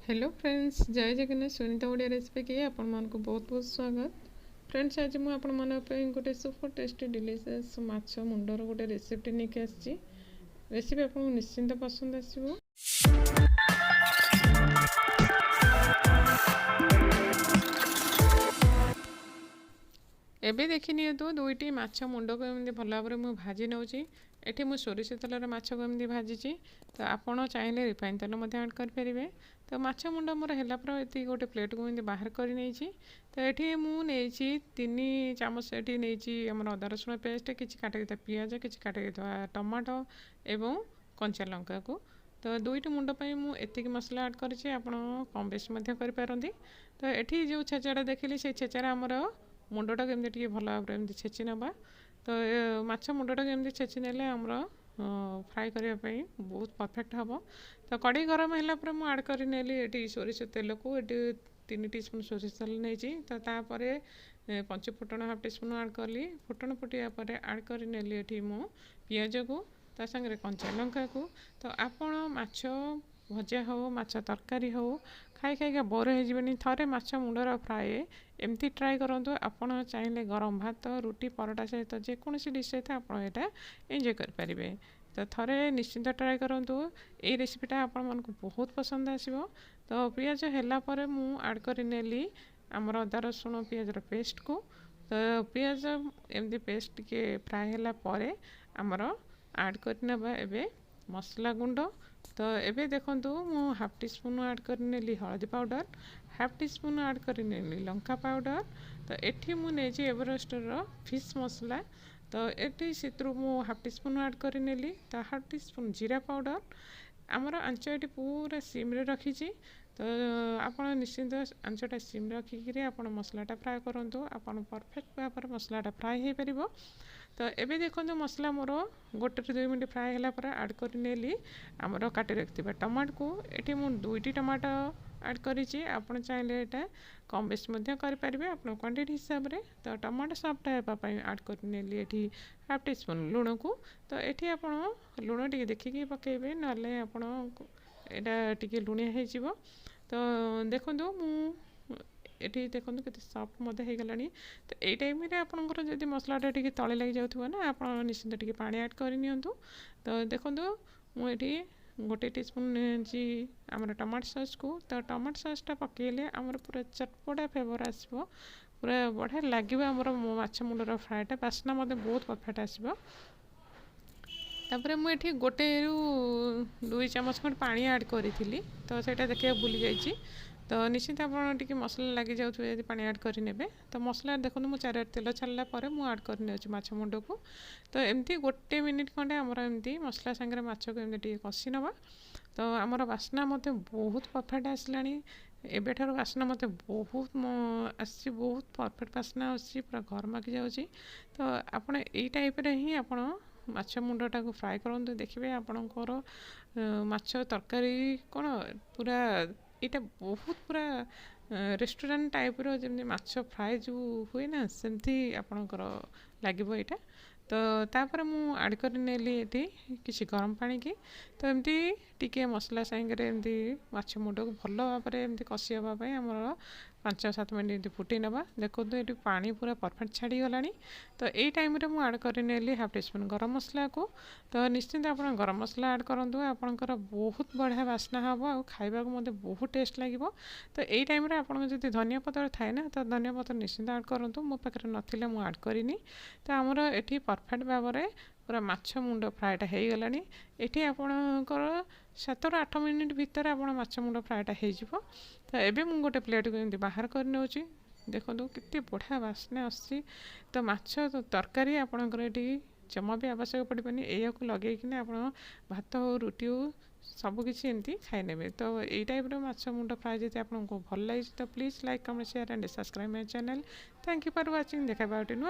Hello friends, जय Jagannath. Sunita Odia recipe की आपण मानक बहुत बहुत स्वागत। फ्रेंड्स, आज मुझे आपण मान गोटे सुपर टेस्टी डिलीशियस माछ मुंडर गोटे रेसिपी नहीं आसी। रेसिपी आपको निश्चिंत पसंद आसो। एबे देखि नियंतु दुईटी माछ मुंड को एमती भल भाव में भाजी नौची। एठी मु सोरिष तेलर माछ को एमती भाजी। तो आपण चाहिए रिफाइन तेल ऐड करेंगे। तो माछ मुंड मोर है ये गोटे प्लेट को एमती बाहर कर नहीं। तो ये मुझे 3 चामच ये नहीं आम अदा रसुण पेस्ट, किसी काटिक पिज, किसी काटिक टमाटो एवं कंचा लंका को। तो दुईट मुंड मुझे मसला ऐड कर कम बेस करपारती। तो ये जो छेचाटा देखिली से छेचार आमर मुंडटा केमती टे भल भाव में छेची नवा। तो माछ मुंडटा केमती छेची नेले आमर फ्राए करने बहुत परफेक्ट हम। तो कड़े गरम है मुझे ऐड कर नेली ये सोरिष तेल को। ये 3 टीस्पून सोरिष तेल नहीं। तो तापर 5 फुटण हाफ टीस्पून ऐड कली। फुटण फुटिया पर ऐड कर नेली ये मु पिज को ता संगे कंचा लंका को। तो आपण माछ भजा हो माछ तरकारी हो खाई खाइका बोर हो थे माछ मुंडर फ्राए एमती ट्राए करूँ। आपड़ चाहिए गरम भात रुटी परोटा सहित जेकोसी डिश सहित आप एंजॉय करेंगे। तो थे निश्चिंत ट्राए करूँ। ये रेसिपीटा आपण मन को बहुत पसंद आसो। तो पिज है मुझे ऐड कर नेली आमर अदा रसुण पिजर पेस्ट को। तो पिज एमती पेस्ट के फ्राए है आमर ऐड करवा एबे मसला गुंड। तो एबे देखंतु मु हाफ टी स्पून ऐड कर नेली हळदी powder, half tea spoon add कर नेली लंका पाउडर। तो एठी मु नेजी एवरेस्टर फिश मसला। तो एठी सित्रु मु हाफ टी स्पून ऐड कर नेली। तो हाफ टी स्पून जीरा पाउडर। आमर आंच ये पूरा सिम रे रखी। तो आपड़ निश्चिंत आंचटा सिम रखिक आप मसलाटा फ्राए करूँ। आप परफेक्ट भाव में मसलाटा फ्राए हो पार। तो एबे देखो मसला मोर 1-2 मिनट फ्राए है ऐड कर नेली आमर काटी रखी टमाटो को। ये मुझे 2टी टमाटो ऐड करी। आप चाहिए यहाँ कम बेस करेंगे आप क्वांटिटी हिसाब से। तो टमाटो सफ्ट होगापी ऐड कर नेली ये हाफ टी स्पून लुण को। तो ये आप लुण टे देखिए पकेबे ना यहाँ टे लुणिया हो। तो देखो ये देखो के सफ्ट मत हो गला। तो ये टाइम आपंकर जब मसलाटा टी तले लग जाऊ ना आप निश्चिंत टी पा ऐड करनी। तो देखो मुझे 1 टीस्पून जी आम टमाटो सॉस को। तो टमाटो सॉसटा पकड़े आमर पूरा चटपटा फ्लेवर आसो। पूरा बढ़िया लगे आमर माछ मुंडर फ्राएटा बास्ना मत बहुत परफेक्ट आसो। तापर मुझे 1-2 चामच खंड पानी ऐड करी। तो सहीटा देखिए भूली जाइए। तो निश्चित आप मसला लगी जाए पानी ऐड करे। तो मसला देखो मुझे 4 तेल छाड़ा मुझे ऐड कर माछ मुंड को। तो एमती 1 मिनिट खंडे आमर एमती मसला सांगे माछ को एमती कषि नवा। तो आमर बास्ना मत बहुत परफेक्ट आसला। एबेठार बास्ना मत बहुत आसी बहुत परफेक्ट बास्ना आसी पूरा घर माकी जाऊँगी। तो आप टाइप ही आप माछ मुंडटा को फ्राए करूँ। देखिए आपणकर माछ तरकारी कौन पूरा यहाँ बहुत पूरा रेस्टोरेंट टाइप जमी माछ फ्राए जो हुए ना सेमती आपणकर लगे यहाँ। तो तापर मु ऐड कर नेली ये किसी गरम पानी की। तो एमती टिके मसला सांगे एमती माछ मुंड को भल भाव में एमती कषि हाँपाई आमर 5-7 मिनट फुटे नवा। देखो ये पानी पूरा परफेक्ट छाड़ी गला। तो ये टाइम मुझे ऐड कर नेली हाफ टी स्पून गरम मसला को। तो निश्चिंत आप गरम मसला ऐड करूँ आपंकर बहुत बढ़िया बास्ना हम और खाइबा मत बहुत टेस्ट लगे। तो ये टाइम आप धनिया पत्र थाए ना तो धनिया पत्र निश्चिंत ऐड करूँ। मो पाखे ना मुझे ऐड करनी। तो आमर ये परफेक्ट भाव में पूरा माछ मुंड फ्राएटा हो गला। ये आपणकर 7-8 मिनिट भितर आप माछ मुंड फ्राएटा हो। तो एबे मुझे गोटे प्लेट को एमती बाहर कर नौची। देखो कितनी बढ़िया बास्ना आसी। तो माछ तरकारी आपणकर ये जमा भी आवश्यक पड़े या लगे कि आप भात हो रुटी हो सबकि एमती खाई ने। तो ये टाइप माछ मुंड फ्राए जब आपको भल लगे तो please like comment share and subscribe my channel. Thank you for watching. देखा नुआ